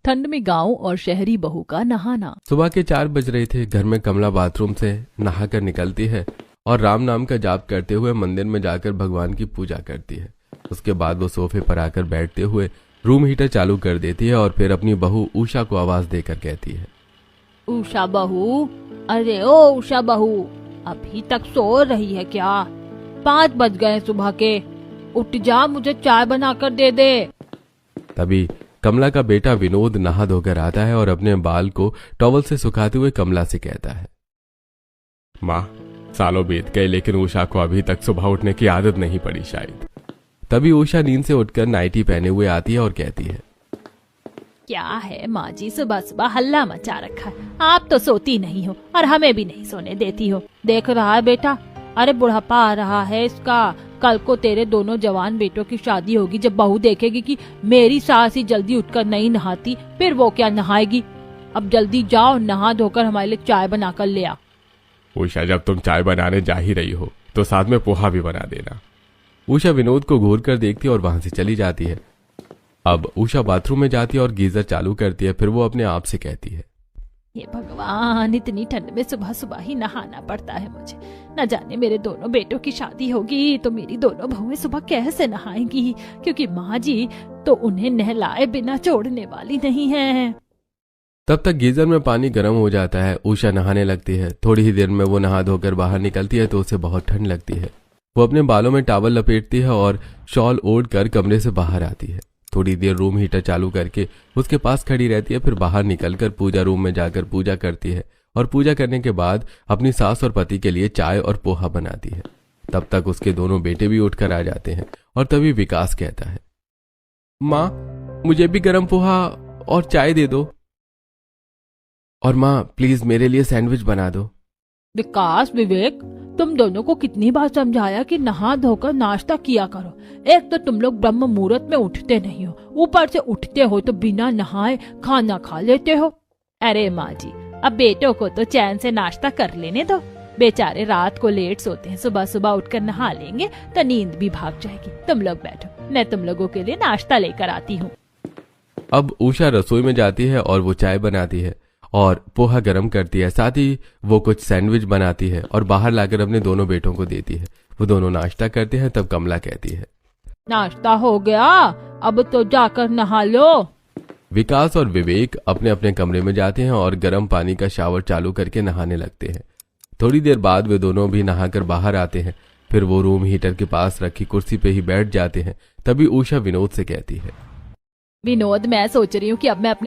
ठंड में गांव और शहरी बहू का नहाना। सुबह के 4 बज रहे थे। घर में कमला बाथरूम से नहाकर निकलती है और राम नाम का जाप करते हुए मंदिर में जाकर भगवान की पूजा करती है। उसके बाद वो सोफे पर आकर बैठते हुए रूम हीटर चालू कर देती है और फिर अपनी बहू उषा को आवाज देकर कहती है, उषा बहू, अरे ओ उषा बहू, अभी तक सो रही है क्या? 5 बज गए सुबह के, उठ जा, मुझे चाय बनाकर दे दे। तभी कमला का बेटा विनोद नहा धोकर आता है और अपने बाल को टॉवल से सुखाते हुए कमला से कहता है, माँ, सालों बीत गए लेकिन उषा को अभी तक सुबह उठने की आदत नहीं पड़ी शायद। तभी उषा नींद से उठकर नाइटी पहने हुए आती है और कहती है, क्या है माँ जी, सुबह सुबह हल्ला मचा रखा है। आप तो सोती नहीं हो और हमें भी नहीं सोने देती हो। देख रहा है बेटा, अरे बुढ़ापा आ रहा है इसका। कल को तेरे दोनों जवान बेटों की शादी होगी। जब बहू देखेगी कि मेरी सास ही जल्दी उठकर नहीं नहाती, फिर वो क्या नहाएगी। अब जल्दी जाओ, नहा धोकर हमारे लिए चाय बनाकर ले आ। उषा, जब तुम चाय बनाने जा ही रही हो तो साथ में पोहा भी बना देना। उषा विनोद को घूर कर देखती है और वहां से चली जाती है। अब उषा बाथरूम में जाती है और गीजर चालू करती है। फिर वो अपने आप से कहती है, ये भगवान, इतनी ठंड में सुबह सुबह ही नहाना पड़ता है मुझे। न जाने मेरे दोनों बेटों की शादी होगी तो मेरी दोनों बहुएं सुबह कैसे नहाएंगी, क्योंकि माँ जी तो उन्हें नहलाए बिना छोड़ने वाली नहीं है। तब तक गीजर में पानी गर्म हो जाता है। उषा नहाने लगती है। थोड़ी ही देर में वो नहा धोकर बाहर निकलती है तो उसे बहुत ठंड लगती है। वो अपने बालों में टॉवल लपेटती है और शॉल ओढ़ कर कमरे से बाहर आती है। थोड़ी देर रूम हीटर चालू करके उसके पास खड़ी रहती है। फिर बाहर निकलकर पूजा रूम में जाकर पूजा करती है और पूजा करने के बाद अपनी सास और पति के लिए चाय और पोहा बनाती है। तब तक उसके दोनों बेटे भी उठकर आ जाते हैं और तभी विकास कहता है, माँ, मुझे भी गर्म पोहा और चाय दे दो, और माँ प्लीज मेरे लिए सैंडविच बना दो। विकास, विवेक, तुम दोनों को कितनी बार समझाया कि नहा धोकर नाश्ता किया करो। एक तो तुम लोग ब्रह्म मुहूर्त में उठते नहीं हो, ऊपर से उठते हो तो बिना नहाए खाना खा लेते हो। अरे माँ जी, अब बेटों को तो चैन से नाश्ता कर लेने दो। बेचारे रात को लेट सोते हैं, सुबह सुबह उठकर नहा लेंगे तो नींद भी भाग जाएगी। तुम लोग बैठो, मैं तुम लोगों के लिए नाश्ता लेकर आती हूँ। अब उषा रसोई में जाती है और वो चाय बनाती है और पोहा गरम करती है। साथ ही वो कुछ सैंडविच बनाती है और बाहर लाकर अपने दोनों बेटों को देती है। वो दोनों नाश्ता करते हैं। तब कमला कहती है, नाश्ता हो गया, अब तो जाकर नहा लो। विकास और विवेक अपने अपने कमरे में जाते हैं और गर्म पानी का शावर चालू करके नहाने लगते हैं। थोड़ी देर बाद वे दोनों भी नहाकर बाहर आते हैं। फिर वो रूम हीटर के पास रखी कुर्सी पे ही बैठ जाते हैं। तभी उषा विनोद से कहती है, विनोद, मैं सोच रही हूँ कि अब मैं अपने